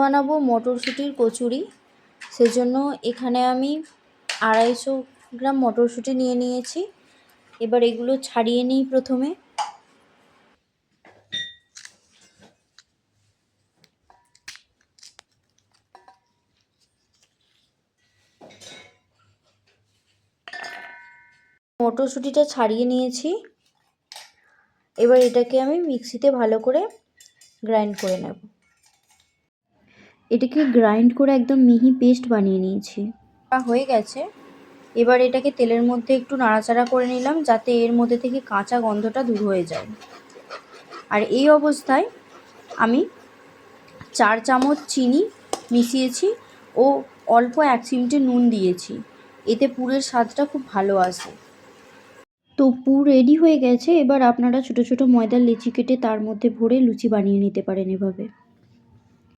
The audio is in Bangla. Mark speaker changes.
Speaker 1: বানাবো মটরশুঁটির কচুরি। সেজন্য এখানে আমি 250 গ্রাম মটরশুঁটি নিয়ে নিয়েছি। এবার এগুলো ছাড়িয়ে নিই প্রথমে। মটরশুঁটিটা ছাড়িয়ে নিয়েছি। এবার এটাকে আমি মিক্সিতে ভালো করে গ্রাইন্ড করে নেব। এটাকে গ্রাইন্ড করে একদম মিহি পেস্ট বানিয়ে নিয়েছি। হয়ে গেছে। এবার এটাকে তেলের মধ্যে একটু নাড়াচাড়া করে নিলাম, যাতে এর মধ্যে থেকে কাঁচা গন্ধটা দূর হয়ে যায়। আর এই অবস্থায় আমি 4 চামচ চিনি মিশিয়েছি ও অল্প 1 চিমটে নুন দিয়েছি। এতে পুরের স্বাদটা খুব ভালো আসে। তো পুর রেডি হয়ে গেছে। এবার আপনারা ছোট ছোট ময়দার লেচি কেটে তার মধ্যে ভরে লুচি বানিয়ে নিতে পারেন এভাবে।